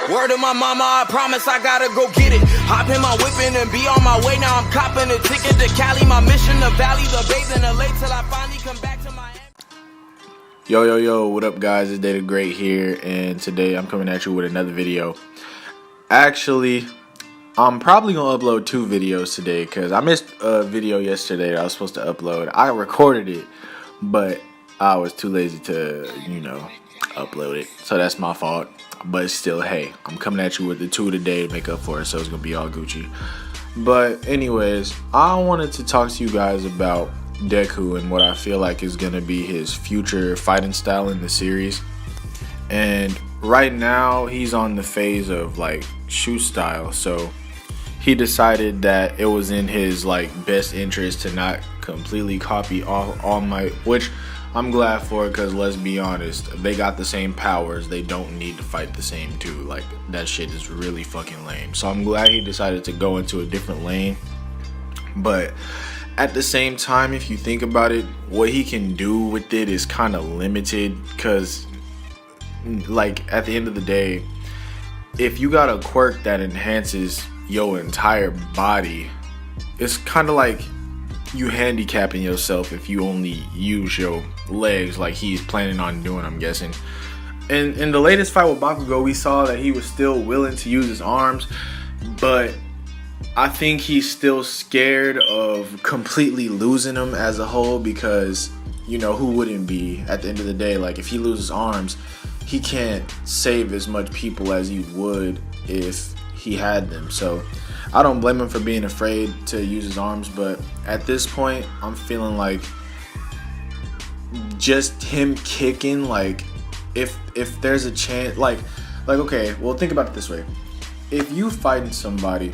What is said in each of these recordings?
Word to my mama, I promise I gotta go get it. Hop in my whipping and be on my way. Now I'm copping a ticket to Cali. My mission to Valley, the babes in the lake till I finally come back to my. Yo, what up guys, it's Data Great here, and today I'm coming at you with another video. Actually, I'm probably gonna upload 2 videos today because I missed a video yesterday that I was supposed to upload. I recorded it, but I was too lazy to, upload it. So that's my fault. But still, hey, I'm coming at you with the 2 today to make up for it, so it's gonna be all Gucci. But anyways, I wanted to talk to you guys about Deku and what I feel like is gonna be his future fighting style in the series. And right now he's on the phase of like shoot style, so he decided that it was in his best interest to not completely copy All Might, which I'm glad for, because let's be honest, they got the same powers, they don't need to fight the same too. Like, that shit is really fucking lame. So I'm glad he decided to go into a different lane. But at the same time, if you think about it, what he can do with it is kind of limited, because at the end of the day, if you got a quirk that enhances your entire body, it's kind of like you handicapping yourself if you only use your legs like he's planning on doing, I'm guessing. And in the latest fight with Bakugo, we saw that he was still willing to use his arms, but I think he's still scared of completely losing them as a whole, because who wouldn't be at the end of the day? Like, if he loses arms, he can't save as much people as he would if he had them. So I don't blame him for being afraid to use his arms, but at this point I'm feeling like just him kicking, if there's a chance, okay, well, think about it this way. If you fighting somebody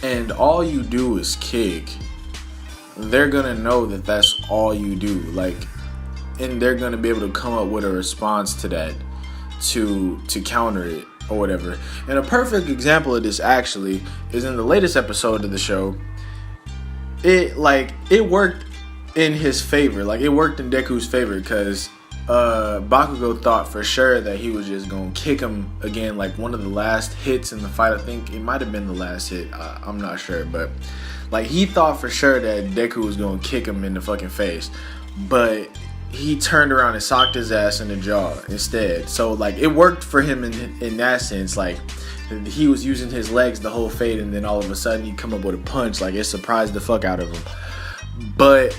and all you do is kick, they're gonna know that that's all you do, and they're gonna be able to come up with a response to that to counter it or whatever. And a perfect example of this actually is in the latest episode of the show. It worked in his favor, it worked in Deku's favor, because Bakugo thought for sure that he was just gonna kick him again, one of the last hits in the fight. I think it might have been the last hit, I'm not sure, but he thought for sure that Deku was gonna kick him in the fucking face, but he turned around and socked his ass in the jaw instead. So it worked for him in that sense. He was using his legs the whole fade, and then all of a sudden he come up with a punch, it surprised the fuck out of him. But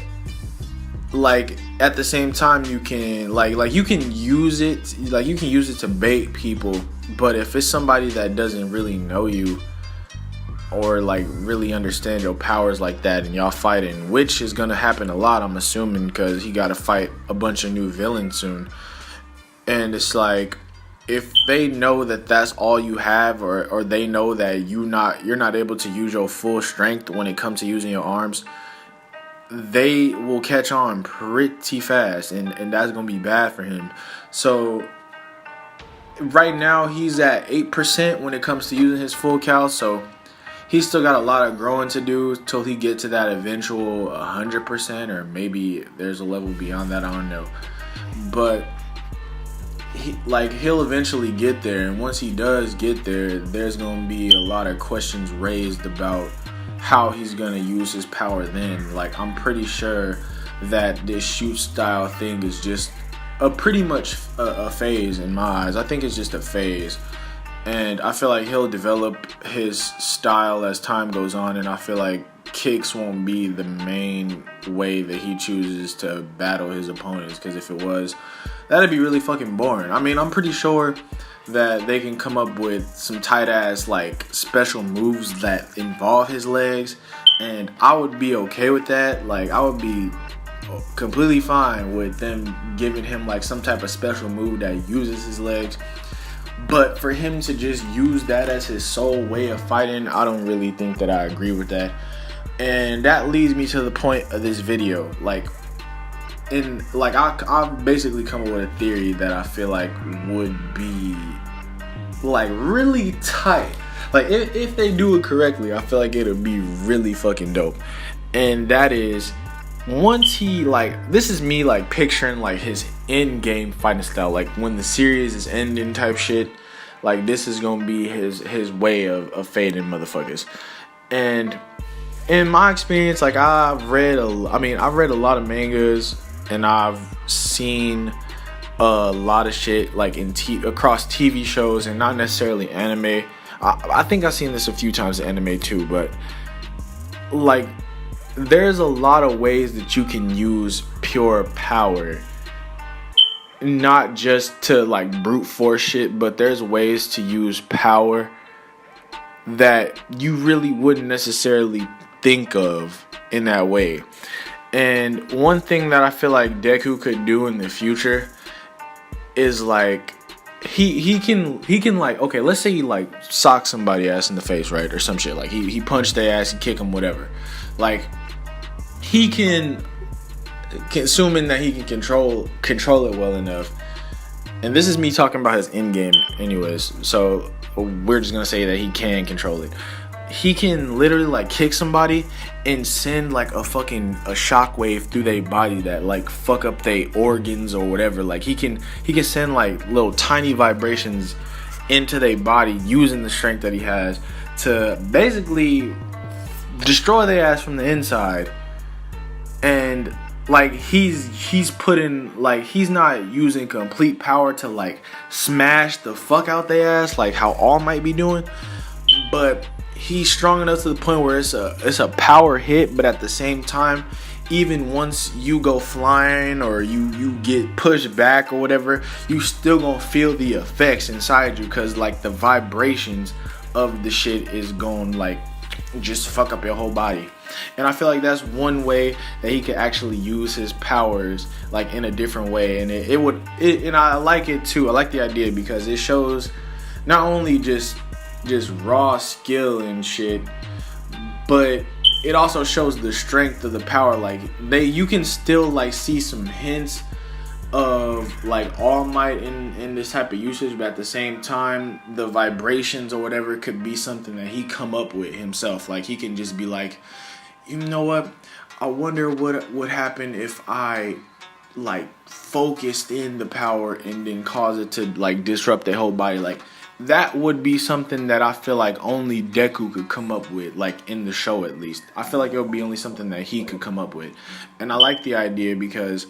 at the same time, you can you can use it, you can use it to bait people. But if it's somebody that doesn't really know you or really understand your powers like that, and y'all fighting, which is gonna happen a lot, I'm assuming, because he gotta fight a bunch of new villains soon, and it's if they know that that's all you have, or they know that you're not able to use your full strength when it comes to using your arms, they will catch on pretty fast, and that's gonna be bad for him. So right now he's at 8% when it comes to using his full cal, so he's still got a lot of growing to do till he get to that eventual 100%, or maybe there's a level beyond that, I don't know. But he'll eventually get there, and once he does get there, there's gonna be a lot of questions raised about how he's gonna use his power then. I'm pretty sure that this shoot style thing is just pretty much a phase in my eyes. I think it's just a phase. And I feel like he'll develop his style as time goes on, and I feel like kicks won't be the main way that he chooses to battle his opponents, because if it was, that'd be really fucking boring. I mean, I'm pretty sure that they can come up with some tight ass special moves that involve his legs, and I would be okay with that. I would be completely fine with them giving him some type of special move that uses his legs. But for him to just use that as his sole way of fighting, I don't really think that I agree with that. And that leads me to the point of this video. I've basically come up with a theory that I feel would be really tight. If they do it correctly, I feel like it'll be really fucking dope. And that is, once he this is me picturing his in-game fighting style, when the series is ending type shit. Like, this is gonna be his way of fading motherfuckers. And in my experience, like, I've read a lot of mangas, and I've seen a lot of shit like across TV shows, and not necessarily anime. I think I've seen this a few times in anime too, but like, there's a lot of ways that you can use pure power, not just to like brute force shit, but there's ways to use power that you really wouldn't necessarily think of in that way. And one thing that I feel like Deku could do in the future is like, he can like, okay, let's say he like sock somebody ass in the face, right, or some shit, like he punched their ass, he kick them, whatever. Like, he can, assuming that he can control it well enough. And this is me talking about his end game anyways, so we're just gonna say that he can control it. He can literally like kick somebody and send like a shockwave through their body that like fuck up their organs or whatever. Like, he can send like little tiny vibrations into their body using the strength that he has to basically destroy their ass from the inside. And like, he's putting, like, he's not using complete power to like smash the fuck out their ass like how All Might be doing, but he's strong enough to the point where it's a power hit, but at the same time, even once you go flying or you get pushed back or whatever, you still gonna feel the effects inside you, because like the vibrations of the shit is going like just fuck up your whole body. And I feel like that's one way that he could actually use his powers like in a different way, and and I like it too. I like the idea because it shows not only just raw skill and shit, but it also shows the strength of the power. Like, you can still like see some hints of like All Might in this type of usage, but at the same time, the vibrations or whatever could be something that he come up with himself. Like, he can just be like, you know what, I wonder what would happen if I like focused in the power and then cause it to like disrupt their whole body. Like, that would be something that I feel like only Deku could come up with, like in the show at least. I feel like it would be only something that he could come up with. And I like the idea because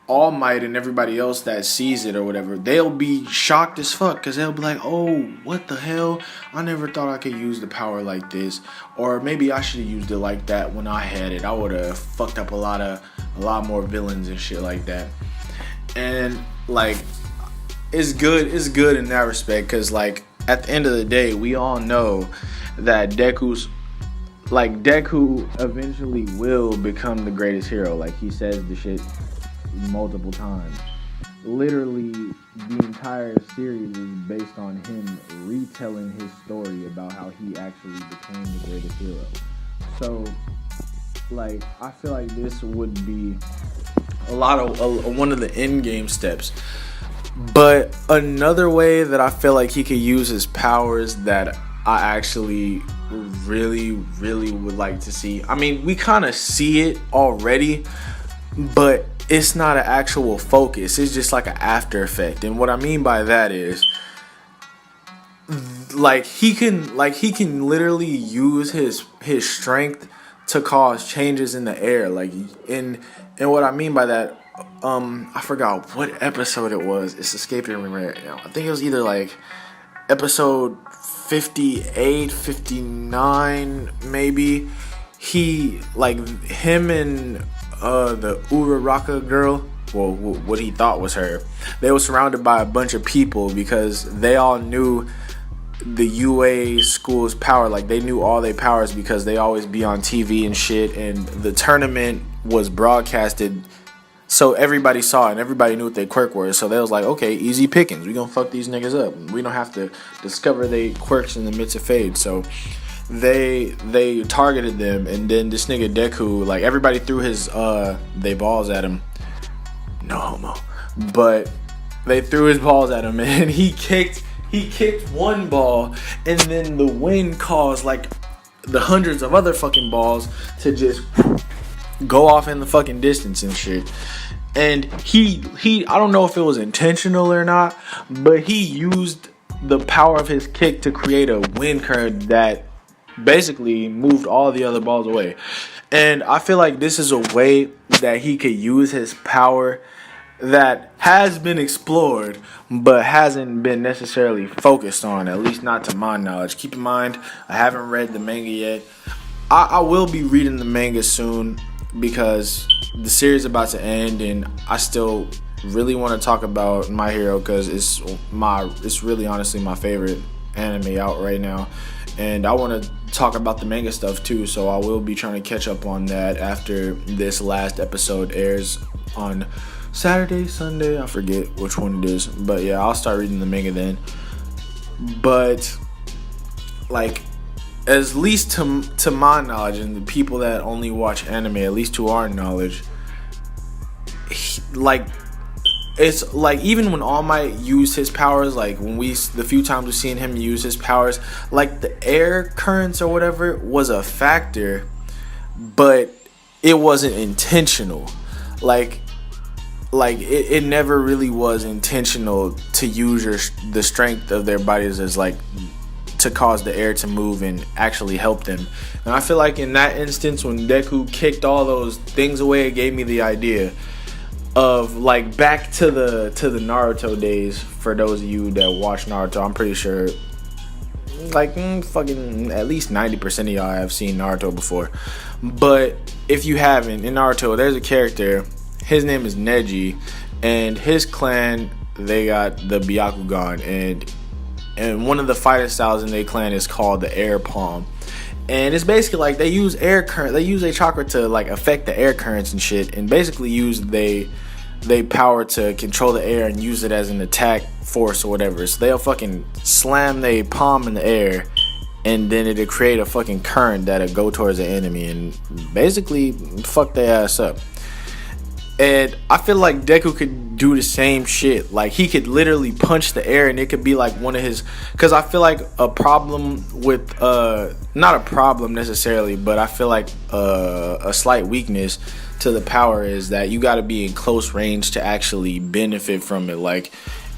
All Might and everybody else that sees it or whatever, they'll be shocked as fuck, because they'll be like, oh, what the hell? I never thought I could use the power like this. Or maybe I should have used it like that when I had it. I would have fucked up a lot more villains and shit like that. And like, it's good in that respect, because like at the end of the day, we all know that Deku eventually will become the greatest hero. Like, he says the shit multiple times. Literally, the entire series is based on him retelling his story about how he actually became the greatest hero. So, like, I feel like this would be one of the end game steps. But another way that I feel like he could use his powers that I actually really, really would like to see. I mean, we kind of see it already, but it's not an actual focus. It's just like an after effect. And what I mean by that is, like, he can literally use his strength to cause changes in the air. Like, and what I mean by that, I forgot what episode it was. It's escaping me right now. I think it was either like episode 58, 59, maybe. He, like, him and the Uraraka girl, well, what he thought was her, they were surrounded by a bunch of people because they all knew the UA school's power. Like, they knew all their powers because they always be on TV and shit, and the tournament was broadcasted, so everybody saw it and everybody knew what their quirk was. So they was like, okay, easy pickings, we gonna fuck these niggas up, we don't have to discover their quirks in the midst of fade. So they targeted them, and then this nigga Deku, like, everybody threw his they balls at him, no homo, but they threw his balls at him, and he kicked one ball, and then the wind caused like the hundreds of other fucking balls to just go off in the fucking distance and shit. And he I don't know if it was intentional or not, but he used the power of his kick to create a wind current that basically moved all the other balls away. And I feel like this is a way that he could use his power that has been explored but hasn't been necessarily focused on, at least not to my knowledge. Keep in mind, I haven't read the manga yet. I will be reading the manga soon because the series is about to end, and I still really want to talk about My Hero because it's really honestly my favorite anime out right now, and I want to talk about the manga stuff too, so I will be trying to catch up on that after this last episode airs on Saturday, Sunday, I forget which one it is, but yeah, I'll start reading the manga then. But like, at least to my knowledge, and the people that only watch anime, at least to our knowledge, it's like even when All Might used his powers, like the few times we've seen him use his powers, like the air currents or whatever was a factor, but it wasn't intentional. Like it never really was intentional to use the strength of their bodies as like to cause the air to move and actually help them. And I feel like in that instance, when Deku kicked all those things away, it gave me the idea of like back to the Naruto days. For those of you that watch Naruto, I'm pretty sure like fucking at least 90% of y'all have seen Naruto before. But if you haven't, in Naruto, there's a character. His name is Neji, and his clan, they got the Byakugan, and one of the fighting styles in their clan is called the Air Palm. And it's basically like they use air current, they use their chakra to like affect the air currents and shit, and basically use they power to control the air and use it as an attack force or whatever. So they'll fucking slam their palm in the air, and then it'll create a fucking current that'll go towards the enemy and basically fuck their ass up. And I feel like Deku could do the same shit. Like, he could literally punch the air and it could be like one of his... Because I feel like a problem with... not a problem necessarily, but I feel like a slight weakness to the power is that you got to be in close range to actually benefit from it. Like,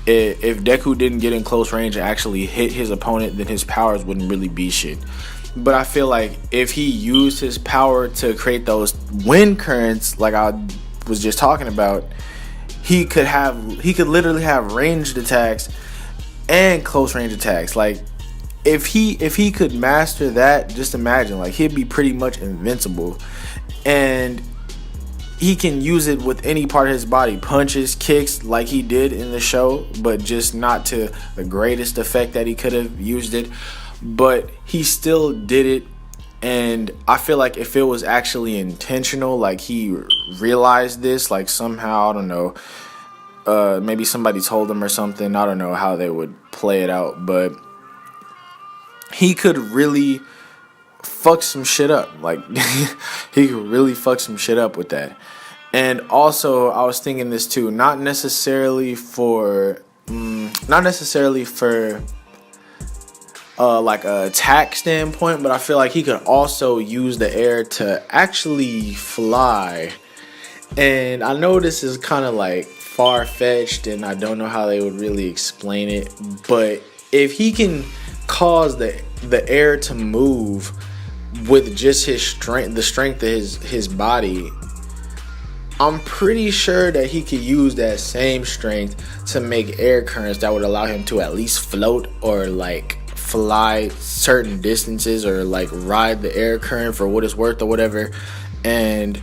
if Deku didn't get in close range and actually hit his opponent, then his powers wouldn't really be shit. But I feel like if he used his power to create those wind currents, like I was just talking about, he could literally have ranged attacks and close range attacks. Like, if he could master that, just imagine, like, he'd be pretty much invincible. And he can use it with any part of his body, punches, kicks, like he did in the show, but just not to the greatest effect that he could have used it. But he still did it. And I feel like if it was actually intentional, like he realized this, like somehow, I don't know, maybe somebody told him or something, I don't know how they would play it out, but he could really fuck some shit up. Like, he could really fuck some shit up with that. And also, I was thinking this too, not necessarily for like a attack standpoint, but I feel like he could also use the air to actually fly. And I know this is kind of like far-fetched and I don't know how they would really explain it, but if he can cause the air to move with just his strength, the strength of his body, I'm pretty sure that he could use that same strength to make air currents that would allow him to at least float or like fly certain distances, or like ride the air current for what it's worth or whatever, and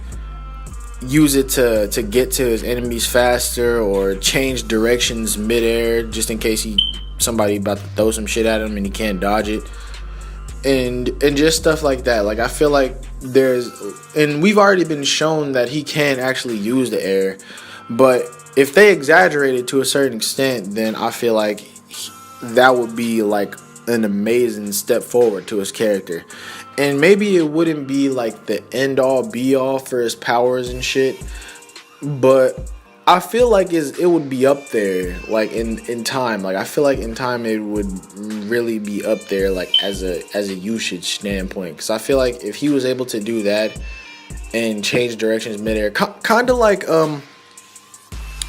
use it to get to his enemies faster, or change directions midair just in case somebody about to throw some shit at him and he can't dodge it, and just stuff like that. Like, I feel like and we've already been shown that he can actually use the air, but if they exaggerate it to a certain extent, then I feel like that would be like an amazing step forward to his character. And maybe it wouldn't be like the end all be all for his powers and shit, but I feel like it would be up there, like in time. Like, I feel like in time it would really be up there, like as a usage standpoint, because I feel like if he was able to do that and change directions midair, kind of like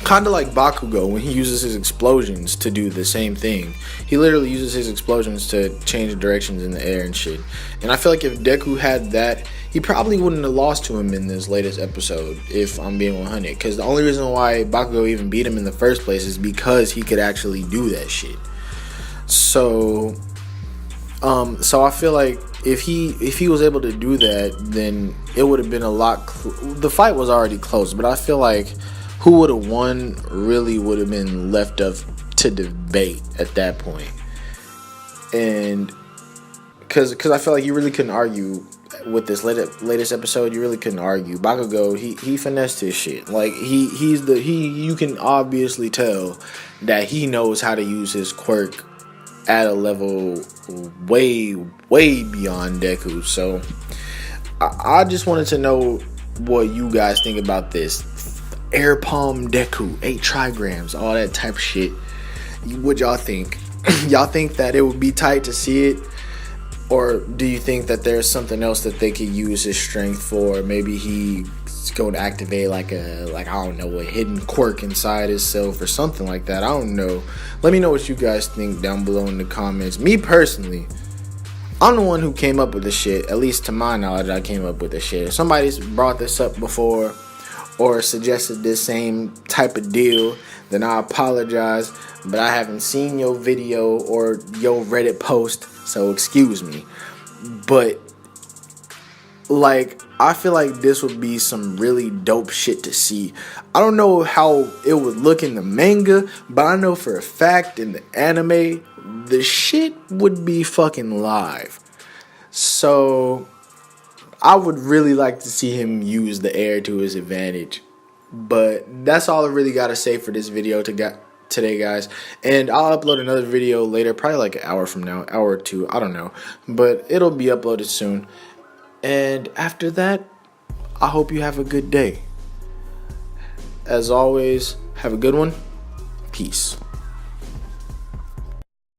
Kind of like Bakugo when he uses his explosions to do the same thing. He literally uses his explosions to change directions in the air and shit. And I feel like if Deku had that, he probably wouldn't have lost to him in this latest episode, if I'm being 100. Because the only reason why Bakugo even beat him in the first place is because he could actually do that shit. So I feel like if he was able to do that, then it would have been a lot. The fight was already close, but I feel like who would have won really would have been left up to debate at that point. And because I feel like you really couldn't argue with this latest episode. You really couldn't argue. Bakugo, he finessed his shit. Like you can obviously tell that he knows how to use his quirk at a level way beyond Deku. So I just wanted to know what you guys think about this. Air Palm Deku, 8 trigrams, all that type of shit. What y'all think? Y'all think that it would be tight to see it? Or do you think that there's something else that they could use his strength for? Maybe he's going to activate like I don't know, a hidden quirk inside himself or something like that. I don't know. Let me know what you guys think down below in the comments. Me personally, I'm the one who came up with this shit. At least to my knowledge, I came up with this shit. If somebody's brought this up before or suggested this same type of deal, then I apologize, but I haven't seen your video or your Reddit post, so excuse me. But like, I feel like this would be some really dope shit to see. I don't know how it would look in the manga, but I know for a fact in the anime, the shit would be fucking live. So I would really like to see him use the air to his advantage. But that's all I really got to say for this video today, guys. And I'll upload another video later, probably like an hour from now, hour or two, I don't know. But it'll be uploaded soon. And after that, I hope you have a good day. As always, have a good one. Peace.